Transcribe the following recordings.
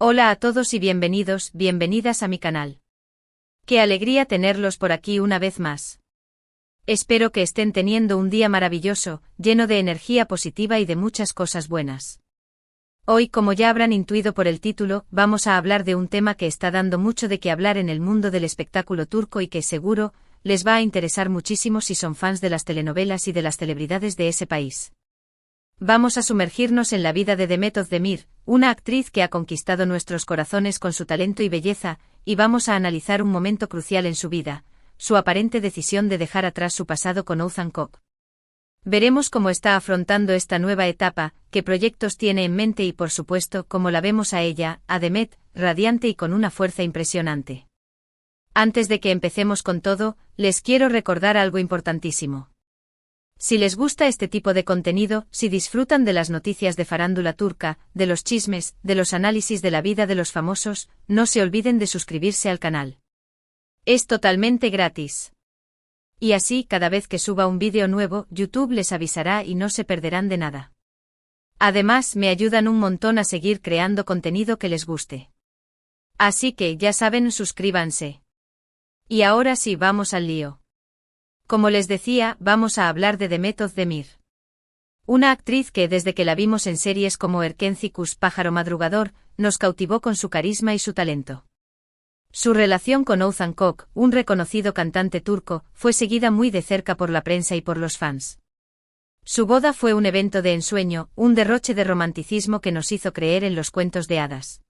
Hola a todos y bienvenidos, bienvenidas a mi canal. Qué alegría tenerlos por aquí una vez más. Espero que estén teniendo un día maravilloso, lleno de energía positiva y de muchas cosas buenas. Hoy, como ya habrán intuido por el título, vamos a hablar de un tema que está dando mucho de qué hablar en el mundo del espectáculo turco y que seguro les va a interesar muchísimo si son fans de las telenovelas y de las celebridades de ese país. Vamos a sumergirnos en la vida de Demet Özdemir, una actriz que ha conquistado nuestros corazones con su talento y belleza, y vamos a analizar un momento crucial en su vida, su aparente decisión de dejar atrás su pasado con Oğuzhan Koç. Veremos cómo está afrontando esta nueva etapa, qué proyectos tiene en mente y por supuesto cómo la vemos a ella, a Demet, radiante y con una fuerza impresionante. Antes de que empecemos con todo, les quiero recordar algo importantísimo. Si les gusta este tipo de contenido, si disfrutan de las noticias de farándula turca, de los chismes, de los análisis de la vida de los famosos, no se olviden de suscribirse al canal. Es totalmente gratis. Y así, cada vez que suba un vídeo nuevo, YouTube les avisará y no se perderán de nada. Además, me ayudan un montón a seguir creando contenido que les guste. Así que, ya saben, suscríbanse. Y ahora sí, vamos al lío. Como les decía, vamos a hablar de Demet Özdemir. Una actriz que desde que la vimos en series como Erkenci Pájaro Madrugador, nos cautivó con su carisma y su talento. Su relación con Oğuzhan Koç, un reconocido cantante turco, fue seguida muy de cerca por la prensa y por los fans. Su boda fue un evento de ensueño, un derroche de romanticismo que nos hizo creer en los cuentos de hadas.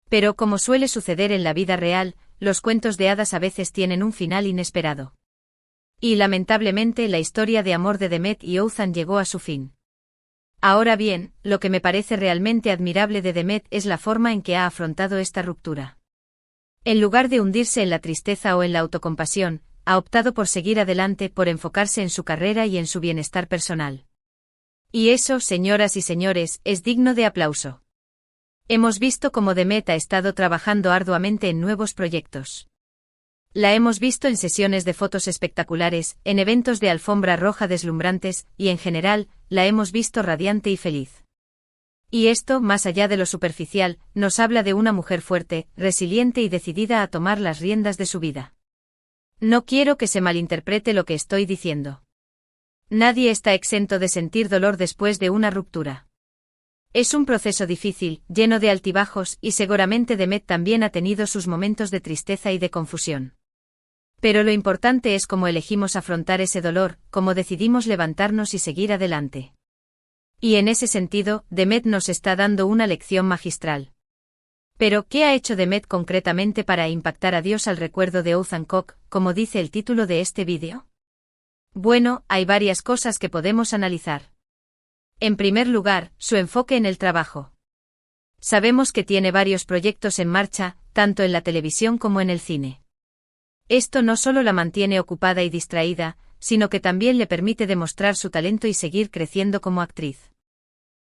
Pero como suele suceder en la vida real, los cuentos de hadas a veces tienen un final inesperado. Y lamentablemente la historia de amor de Demet y Oğuzhan llegó a su fin. Ahora bien, lo que me parece realmente admirable de Demet es la forma en que ha afrontado esta ruptura. En lugar de hundirse en la tristeza o en la autocompasión, ha optado por seguir adelante, por enfocarse en su carrera y en su bienestar personal. Y eso, señoras y señores, es digno de aplauso. Hemos visto cómo Demet ha estado trabajando arduamente en nuevos proyectos. La hemos visto en sesiones de fotos espectaculares, en eventos de alfombra roja deslumbrantes, y en general, la hemos visto radiante y feliz. Y esto, más allá de lo superficial, nos habla de una mujer fuerte, resiliente y decidida a tomar las riendas de su vida. No quiero que se malinterprete lo que estoy diciendo. Nadie está exento de sentir dolor después de una ruptura. Es un proceso difícil, lleno de altibajos, y seguramente Demet también ha tenido sus momentos de tristeza y de confusión. Pero lo importante es cómo elegimos afrontar ese dolor, cómo decidimos levantarnos y seguir adelante. Y en ese sentido, Demet nos está dando una lección magistral. Pero, ¿qué ha hecho Demet concretamente para impactar a Dios al recuerdo de Oğuzhan Koç, como dice el título de este vídeo? Bueno, hay varias cosas que podemos analizar. En primer lugar, su enfoque en el trabajo. Sabemos que tiene varios proyectos en marcha, tanto en la televisión como en el cine. Esto no solo la mantiene ocupada y distraída, sino que también le permite demostrar su talento y seguir creciendo como actriz.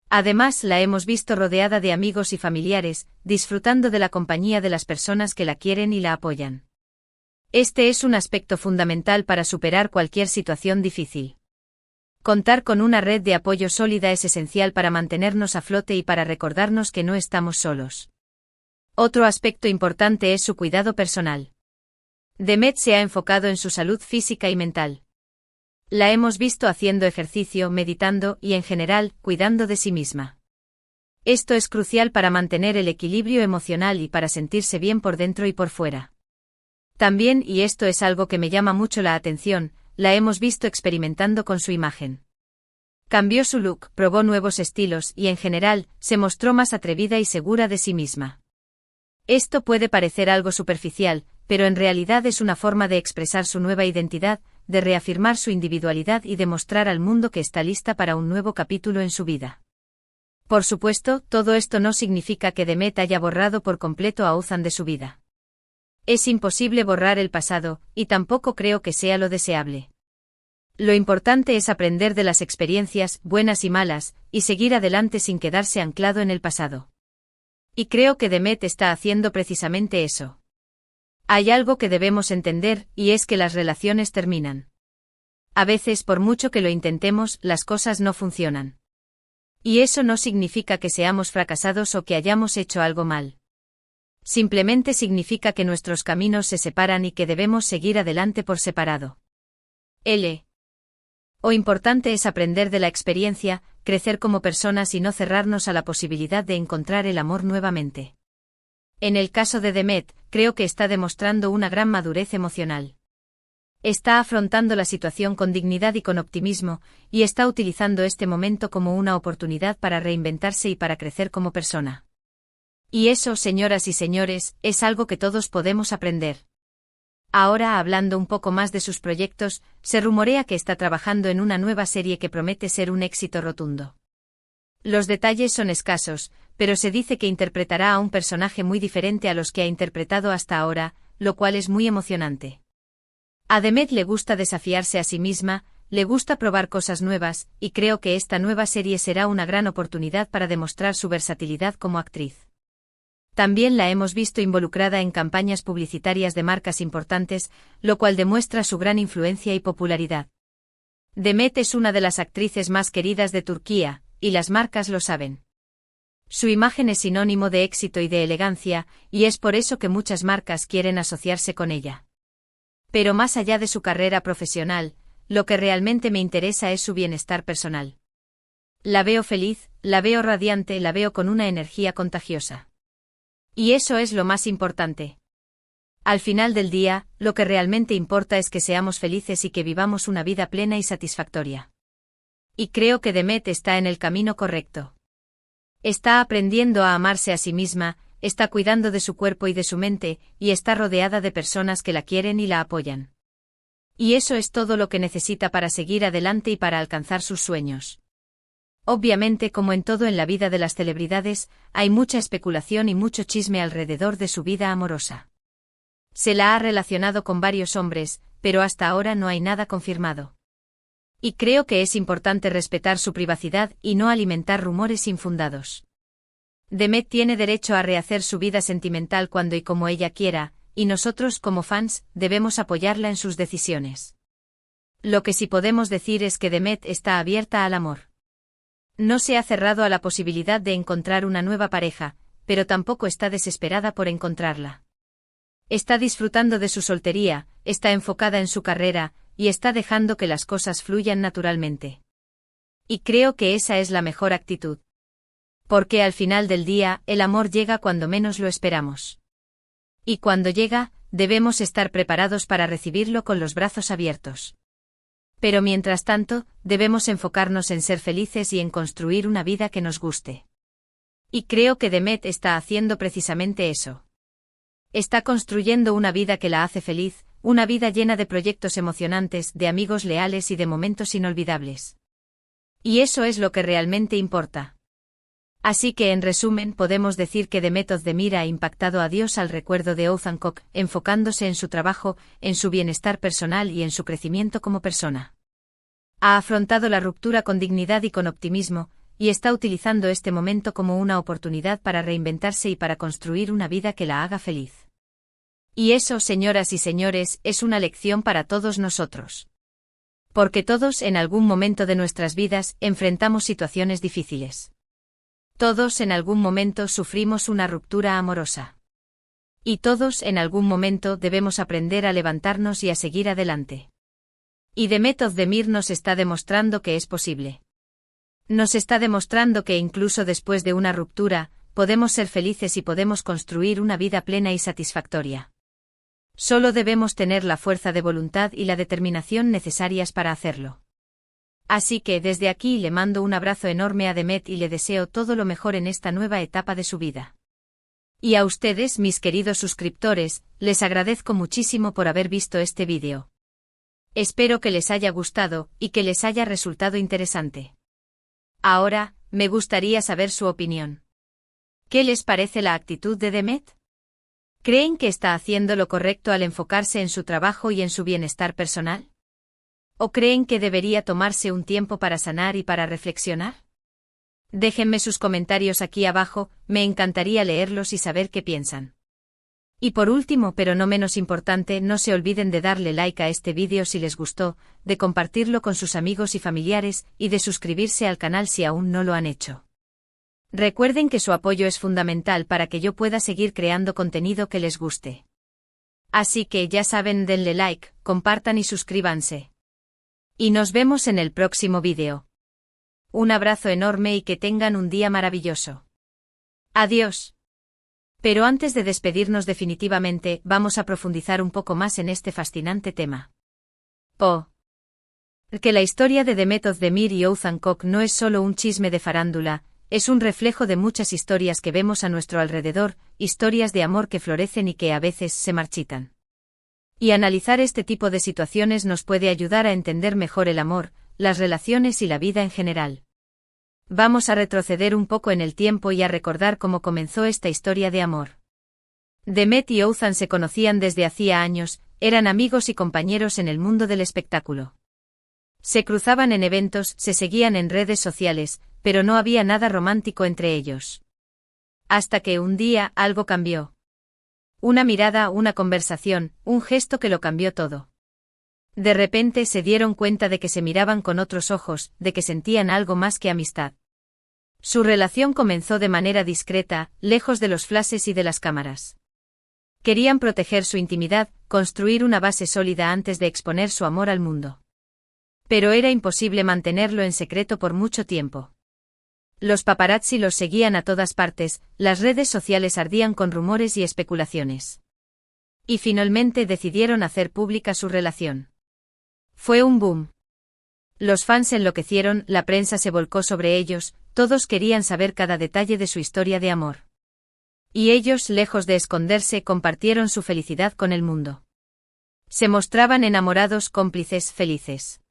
Además, la hemos visto rodeada de amigos y familiares, disfrutando de la compañía de las personas que la quieren y la apoyan. Este es un aspecto fundamental para superar cualquier situación difícil. Contar con una red de apoyo sólida es esencial para mantenernos a flote y para recordarnos que no estamos solos. Otro aspecto importante es su cuidado personal. Demet se ha enfocado en su salud física y mental. La hemos visto haciendo ejercicio, meditando y en general, cuidando de sí misma. Esto es crucial para mantener el equilibrio emocional y para sentirse bien por dentro y por fuera. También, y esto es algo que me llama mucho la atención, la hemos visto experimentando con su imagen. Cambió su look, probó nuevos estilos y en general, se mostró más atrevida y segura de sí misma. Esto puede parecer algo superficial, pero en realidad es una forma de expresar su nueva identidad, de reafirmar su individualidad y de mostrar al mundo que está lista para un nuevo capítulo en su vida. Por supuesto, todo esto no significa que Demet haya borrado por completo a Oğuzhan de su vida. Es imposible borrar el pasado, y tampoco creo que sea lo deseable. Lo importante es aprender de las experiencias, buenas y malas, y seguir adelante sin quedarse anclado en el pasado. Y creo que Demet está haciendo precisamente eso. Hay algo que debemos entender, y es que las relaciones terminan. A veces, por mucho que lo intentemos, las cosas no funcionan. Y eso no significa que seamos fracasados o que hayamos hecho algo mal. Simplemente significa que nuestros caminos se separan y que debemos seguir adelante por separado. Lo importante es aprender de la experiencia, crecer como personas y no cerrarnos a la posibilidad de encontrar el amor nuevamente. En el caso de Demet, creo que está demostrando una gran madurez emocional. Está afrontando la situación con dignidad y con optimismo, y está utilizando este momento como una oportunidad para reinventarse y para crecer como persona. Y eso, señoras y señores, es algo que todos podemos aprender. Ahora, hablando un poco más de sus proyectos, se rumorea que está trabajando en una nueva serie que promete ser un éxito rotundo. Los detalles son escasos, pero se dice que interpretará a un personaje muy diferente a los que ha interpretado hasta ahora, lo cual es muy emocionante. A Demet le gusta desafiarse a sí misma, le gusta probar cosas nuevas, y creo que esta nueva serie será una gran oportunidad para demostrar su versatilidad como actriz. También la hemos visto involucrada en campañas publicitarias de marcas importantes, lo cual demuestra su gran influencia y popularidad. Demet es una de las actrices más queridas de Turquía, y las marcas lo saben. Su imagen es sinónimo de éxito y de elegancia, y es por eso que muchas marcas quieren asociarse con ella. Pero más allá de su carrera profesional, lo que realmente me interesa es su bienestar personal. La veo feliz, la veo radiante, la veo con una energía contagiosa. Y eso es lo más importante. Al final del día, lo que realmente importa es que seamos felices y que vivamos una vida plena y satisfactoria. Y creo que Demet está en el camino correcto. Está aprendiendo a amarse a sí misma, está cuidando de su cuerpo y de su mente, y está rodeada de personas que la quieren y la apoyan. Y eso es todo lo que necesita para seguir adelante y para alcanzar sus sueños. Obviamente, como en todo en la vida de las celebridades, hay mucha especulación y mucho chisme alrededor de su vida amorosa. Se la ha relacionado con varios hombres, pero hasta ahora no hay nada confirmado. Y creo que es importante respetar su privacidad y no alimentar rumores infundados. Demet tiene derecho a rehacer su vida sentimental cuando y como ella quiera, y nosotros como fans debemos apoyarla en sus decisiones. Lo que sí podemos decir es que Demet está abierta al amor. No se ha cerrado a la posibilidad de encontrar una nueva pareja, pero tampoco está desesperada por encontrarla. Está disfrutando de su soltería, está enfocada en su carrera, y está dejando que las cosas fluyan naturalmente. Y creo que esa es la mejor actitud. Porque al final del día, el amor llega cuando menos lo esperamos. Y cuando llega, debemos estar preparados para recibirlo con los brazos abiertos. Pero mientras tanto, debemos enfocarnos en ser felices y en construir una vida que nos guste. Y creo que Demet está haciendo precisamente eso. Está construyendo una vida que la hace feliz, una vida llena de proyectos emocionantes, de amigos leales y de momentos inolvidables. Y eso es lo que realmente importa. Así que en resumen podemos decir que Demet Özdemir ha impactado a Dios al recuerdo de Oğuzhan Koç, enfocándose en su trabajo, en su bienestar personal y en su crecimiento como persona. Ha afrontado la ruptura con dignidad y con optimismo, y está utilizando este momento como una oportunidad para reinventarse y para construir una vida que la haga feliz. Y eso, señoras y señores, es una lección para todos nosotros. Porque todos en algún momento de nuestras vidas enfrentamos situaciones difíciles. Todos en algún momento sufrimos una ruptura amorosa. Y todos en algún momento debemos aprender a levantarnos y a seguir adelante. Y Demet Özdemir nos está demostrando que es posible. Nos está demostrando que incluso después de una ruptura, podemos ser felices y podemos construir una vida plena y satisfactoria. Solo debemos tener la fuerza de voluntad y la determinación necesarias para hacerlo. Así que desde aquí le mando un abrazo enorme a Demet y le deseo todo lo mejor en esta nueva etapa de su vida. Y a ustedes, mis queridos suscriptores, les agradezco muchísimo por haber visto este vídeo. Espero que les haya gustado y que les haya resultado interesante. Ahora, me gustaría saber su opinión. ¿Qué les parece la actitud de Demet? ¿Creen que está haciendo lo correcto al enfocarse en su trabajo y en su bienestar personal? ¿O creen que debería tomarse un tiempo para sanar y para reflexionar? Déjenme sus comentarios aquí abajo, me encantaría leerlos y saber qué piensan. Y por último, pero no menos importante, no se olviden de darle like a este vídeo si les gustó, de compartirlo con sus amigos y familiares, y de suscribirse al canal si aún no lo han hecho. Recuerden que su apoyo es fundamental para que yo pueda seguir creando contenido que les guste. Así que ya saben, denle like, compartan y suscríbanse. Y nos vemos en el próximo vídeo. Un abrazo enorme y que tengan un día maravilloso. Adiós. Pero antes de despedirnos definitivamente, vamos a profundizar un poco más en este fascinante tema. Que la historia de Demet Özdemir y Oğuzhan Koç no es solo un chisme de farándula, es un reflejo de muchas historias que vemos a nuestro alrededor, historias de amor que florecen y que a veces se marchitan. Y analizar este tipo de situaciones nos puede ayudar a entender mejor el amor, las relaciones y la vida en general. Vamos a retroceder un poco en el tiempo y a recordar cómo comenzó esta historia de amor. Demet y Oğuzhan se conocían desde hacía años, eran amigos y compañeros en el mundo del espectáculo. Se cruzaban en eventos, se seguían en redes sociales, pero no había nada romántico entre ellos. Hasta que un día algo cambió. Una mirada, una conversación, un gesto que lo cambió todo. De repente se dieron cuenta de que se miraban con otros ojos, de que sentían algo más que amistad. Su relación comenzó de manera discreta, lejos de los flashes y de las cámaras. Querían proteger su intimidad, construir una base sólida antes de exponer su amor al mundo. Pero era imposible mantenerlo en secreto por mucho tiempo. Los paparazzi los seguían a todas partes, las redes sociales ardían con rumores y especulaciones. Y finalmente decidieron hacer pública su relación. Fue un boom. Los fans enloquecieron, la prensa se volcó sobre ellos, todos querían saber cada detalle de su historia de amor. Y ellos, lejos de esconderse, compartieron su felicidad con el mundo. Se mostraban enamorados, cómplices, felices.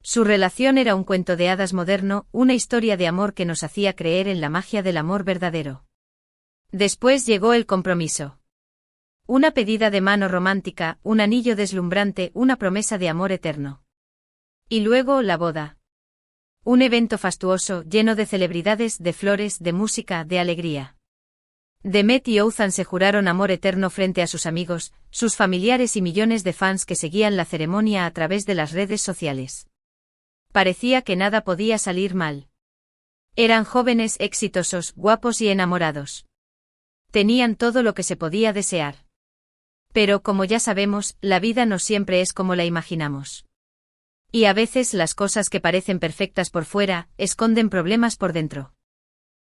Su relación era un cuento de hadas moderno, una historia de amor que nos hacía creer en la magia del amor verdadero. Después llegó el compromiso. Una pedida de mano romántica, un anillo deslumbrante, una promesa de amor eterno. Y luego la boda. Un evento fastuoso, lleno de celebridades, de flores, de música, de alegría. Demet y Oğuzhan se juraron amor eterno frente a sus amigos, sus familiares y millones de fans que seguían la ceremonia a través de las redes sociales. Parecía que nada podía salir mal. Eran jóvenes, exitosos, guapos y enamorados. Tenían todo lo que se podía desear. Pero como ya sabemos, la vida no siempre es como la imaginamos. Y a veces las cosas que parecen perfectas por fuera, esconden problemas por dentro.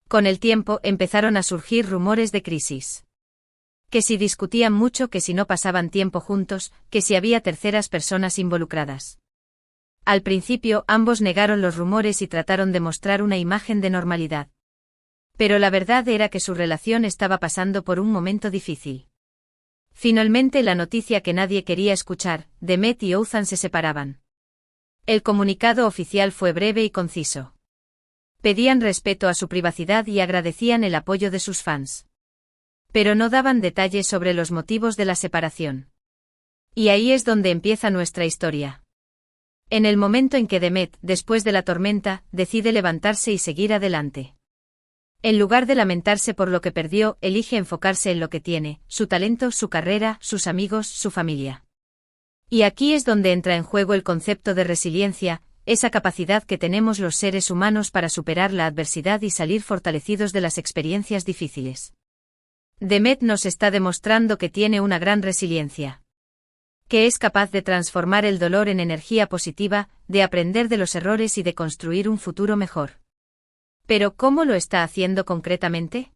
Con el tiempo empezaron a surgir rumores de crisis. Que si discutían mucho, que si no pasaban tiempo juntos, que si había terceras personas involucradas. Al principio ambos negaron los rumores y trataron de mostrar una imagen de normalidad. Pero la verdad era que su relación estaba pasando por un momento difícil. Finalmente la noticia que nadie quería escuchar, Demet y Oğuzhan se separaban. El comunicado oficial fue breve y conciso. Pedían respeto a su privacidad y agradecían el apoyo de sus fans. Pero no daban detalles sobre los motivos de la separación. Y ahí es donde empieza nuestra historia. En el momento en que Demet, después de la tormenta, decide levantarse y seguir adelante. En lugar de lamentarse por lo que perdió, elige enfocarse en lo que tiene, su talento, su carrera, sus amigos, su familia. Y aquí es donde entra en juego el concepto de resiliencia, esa capacidad que tenemos los seres humanos para superar la adversidad y salir fortalecidos de las experiencias difíciles. Demet nos está demostrando que tiene una gran resiliencia. Que es capaz de transformar el dolor en energía positiva, de aprender de los errores y de construir un futuro mejor. Pero ¿cómo lo está haciendo concretamente?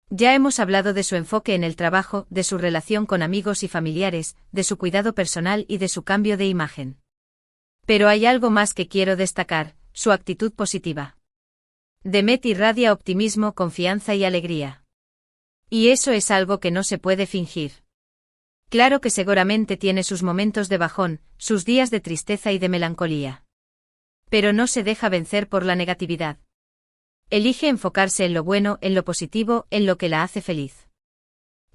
Ya hemos hablado de su enfoque en el trabajo, de su relación con amigos y familiares, de su cuidado personal y de su cambio de imagen. Pero hay algo más que quiero destacar, su actitud positiva. Demet irradia optimismo, confianza y alegría. Y eso es algo que no se puede fingir. Claro que seguramente tiene sus momentos de bajón, sus días de tristeza y de melancolía. Pero no se deja vencer por la negatividad. Elige enfocarse en lo bueno, en lo positivo, en lo que la hace feliz.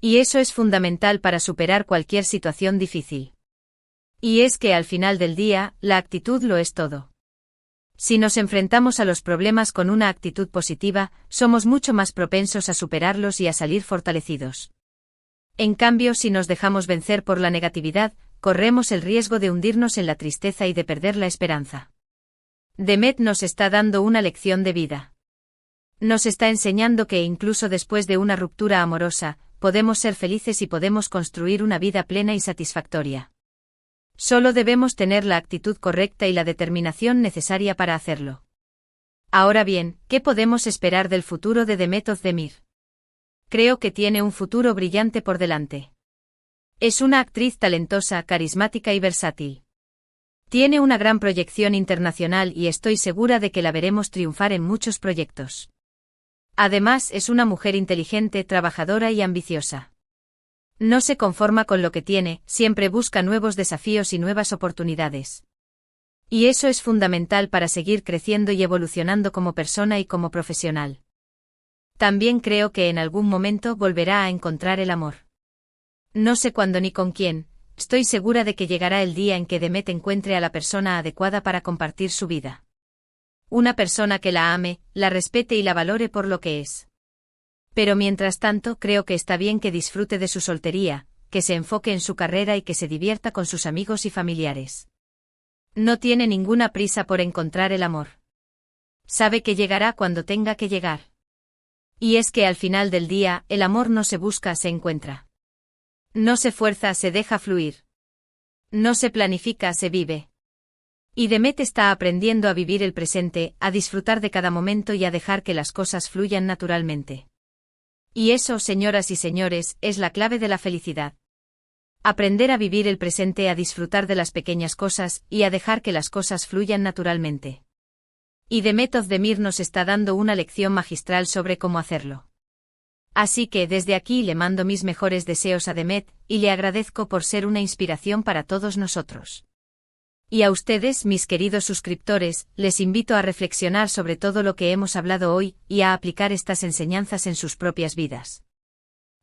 Y eso es fundamental para superar cualquier situación difícil. Y es que al final del día, la actitud lo es todo. Si nos enfrentamos a los problemas con una actitud positiva, somos mucho más propensos a superarlos y a salir fortalecidos. En cambio, si nos dejamos vencer por la negatividad, corremos el riesgo de hundirnos en la tristeza y de perder la esperanza. Demet nos está dando una lección de vida. Nos está enseñando que incluso después de una ruptura amorosa, podemos ser felices y podemos construir una vida plena y satisfactoria. Solo debemos tener la actitud correcta y la determinación necesaria para hacerlo. Ahora bien, ¿qué podemos esperar del futuro de Demet Özdemir? Creo que tiene un futuro brillante por delante. Es una actriz talentosa, carismática y versátil. Tiene una gran proyección internacional y estoy segura de que la veremos triunfar en muchos proyectos. Además, es una mujer inteligente, trabajadora y ambiciosa. No se conforma con lo que tiene, siempre busca nuevos desafíos y nuevas oportunidades. Y eso es fundamental para seguir creciendo y evolucionando como persona y como profesional. También creo que en algún momento volverá a encontrar el amor. No sé cuándo ni con quién, estoy segura de que llegará el día en que Demet encuentre a la persona adecuada para compartir su vida. Una persona que la ame, la respete y la valore por lo que es. Pero mientras tanto creo que está bien que disfrute de su soltería, que se enfoque en su carrera y que se divierta con sus amigos y familiares. No tiene ninguna prisa por encontrar el amor. Sabe que llegará cuando tenga que llegar. Y es que al final del día, el amor no se busca, se encuentra. No se fuerza, se deja fluir. No se planifica, se vive. Y Demet está aprendiendo a vivir el presente, a disfrutar de cada momento y a dejar que las cosas fluyan naturalmente. Y eso, señoras y señores, es la clave de la felicidad. Aprender a vivir el presente, a disfrutar de las pequeñas cosas y a dejar que las cosas fluyan naturalmente. Y Demet Özdemir nos está dando una lección magistral sobre cómo hacerlo. Así que desde aquí le mando mis mejores deseos a Demet y le agradezco por ser una inspiración para todos nosotros. Y a ustedes, mis queridos suscriptores, les invito a reflexionar sobre todo lo que hemos hablado hoy y a aplicar estas enseñanzas en sus propias vidas.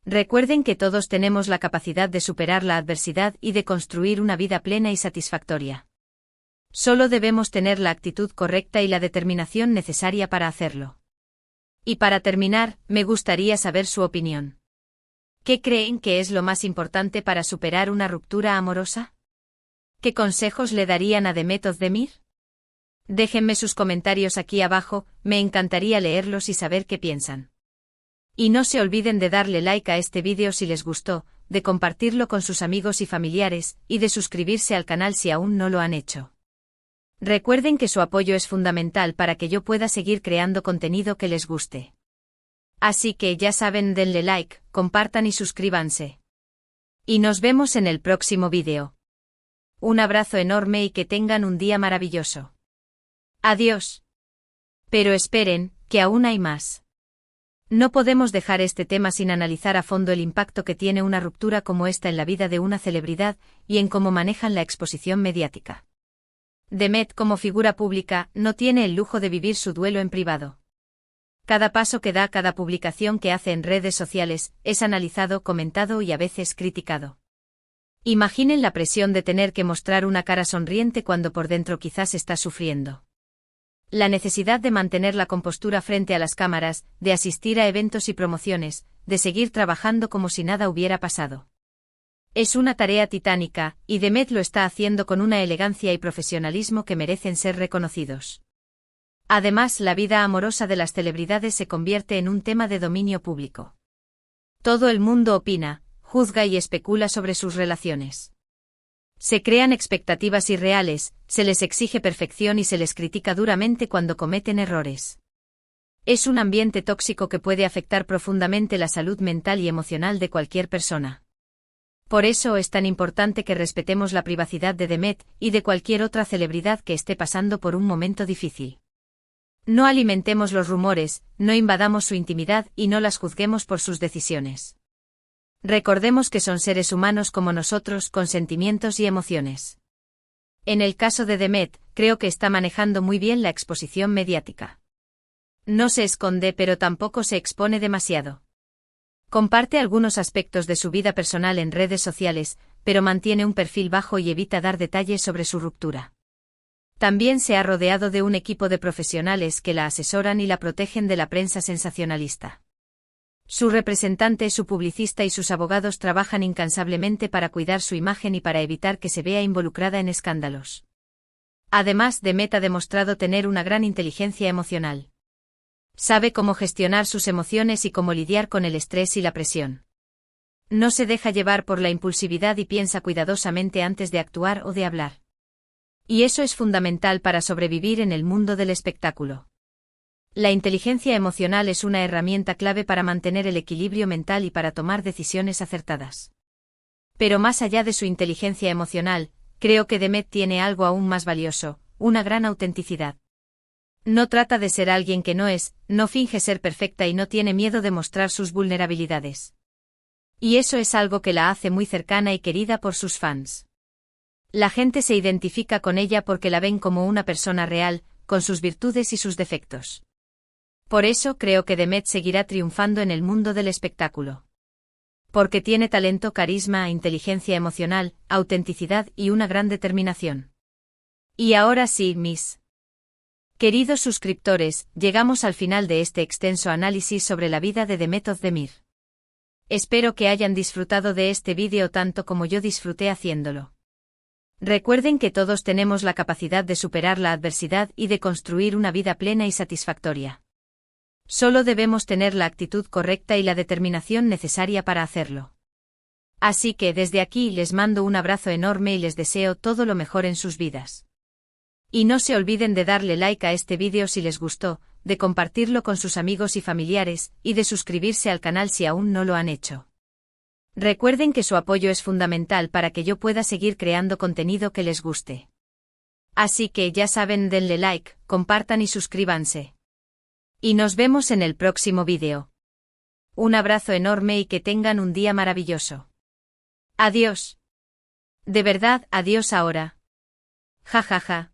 Recuerden que todos tenemos la capacidad de superar la adversidad y de construir una vida plena y satisfactoria. Solo debemos tener la actitud correcta y la determinación necesaria para hacerlo. Y para terminar, me gustaría saber su opinión. ¿Qué creen que es lo más importante para superar una ruptura amorosa? ¿Qué consejos le darían a Demet Özdemir? Déjenme sus comentarios aquí abajo, me encantaría leerlos y saber qué piensan. Y no se olviden de darle like a este vídeo si les gustó, de compartirlo con sus amigos y familiares, y de suscribirse al canal si aún no lo han hecho. Recuerden que su apoyo es fundamental para que yo pueda seguir creando contenido que les guste. Así que ya saben, denle like, compartan y suscríbanse. Y nos vemos en el próximo vídeo. Un abrazo enorme y que tengan un día maravilloso. Adiós. Pero esperen, que aún hay más. No podemos dejar este tema sin analizar a fondo el impacto que tiene una ruptura como esta en la vida de una celebridad y en cómo manejan la exposición mediática. Demet, como figura pública, no tiene el lujo de vivir su duelo en privado. Cada paso que da, cada publicación que hace en redes sociales, es analizado, comentado y a veces criticado. Imaginen la presión de tener que mostrar una cara sonriente cuando por dentro quizás está sufriendo. La necesidad de mantener la compostura frente a las cámaras, de asistir a eventos y promociones, de seguir trabajando como si nada hubiera pasado. Es una tarea titánica, y Demet lo está haciendo con una elegancia y profesionalismo que merecen ser reconocidos. Además, la vida amorosa de las celebridades se convierte en un tema de dominio público. Todo el mundo opina, juzga y especula sobre sus relaciones. Se crean expectativas irreales, se les exige perfección y se les critica duramente cuando cometen errores. Es un ambiente tóxico que puede afectar profundamente la salud mental y emocional de cualquier persona. Por eso es tan importante que respetemos la privacidad de Demet y de cualquier otra celebridad que esté pasando por un momento difícil. No alimentemos los rumores, no invadamos su intimidad y no las juzguemos por sus decisiones. Recordemos que son seres humanos como nosotros, con sentimientos y emociones. En el caso de Demet, creo que está manejando muy bien la exposición mediática. No se esconde pero tampoco se expone demasiado. Comparte algunos aspectos de su vida personal en redes sociales, pero mantiene un perfil bajo y evita dar detalles sobre su ruptura. También se ha rodeado de un equipo de profesionales que la asesoran y la protegen de la prensa sensacionalista. Su representante, su publicista y sus abogados trabajan incansablemente para cuidar su imagen y para evitar que se vea involucrada en escándalos. Además, Demet ha demostrado tener una gran inteligencia emocional. Sabe cómo gestionar sus emociones y cómo lidiar con el estrés y la presión. No se deja llevar por la impulsividad y piensa cuidadosamente antes de actuar o de hablar. Y eso es fundamental para sobrevivir en el mundo del espectáculo. La inteligencia emocional es una herramienta clave para mantener el equilibrio mental y para tomar decisiones acertadas. Pero más allá de su inteligencia emocional, creo que Demet tiene algo aún más valioso, una gran autenticidad. No trata de ser alguien que no es, no finge ser perfecta y no tiene miedo de mostrar sus vulnerabilidades. Y eso es algo que la hace muy cercana y querida por sus fans. La gente se identifica con ella porque la ven como una persona real, con sus virtudes y sus defectos. Por eso creo que Demet seguirá triunfando en el mundo del espectáculo. Porque tiene talento, carisma, inteligencia emocional, autenticidad y una gran determinación. Y ahora sí, mis queridos suscriptores, llegamos al final de este extenso análisis sobre la vida de Demet Özdemir. Espero que hayan disfrutado de este vídeo tanto como yo disfruté haciéndolo. Recuerden que todos tenemos la capacidad de superar la adversidad y de construir una vida plena y satisfactoria. Solo debemos tener la actitud correcta y la determinación necesaria para hacerlo. Así que desde aquí les mando un abrazo enorme y les deseo todo lo mejor en sus vidas. Y no se olviden de darle like a este vídeo si les gustó, de compartirlo con sus amigos y familiares, y de suscribirse al canal si aún no lo han hecho. Recuerden que su apoyo es fundamental para que yo pueda seguir creando contenido que les guste. Así que ya saben, denle like, compartan y suscríbanse. Y nos vemos en el próximo vídeo. Un abrazo enorme y que tengan un día maravilloso. Adiós. De verdad, adiós ahora. Ja ja ja.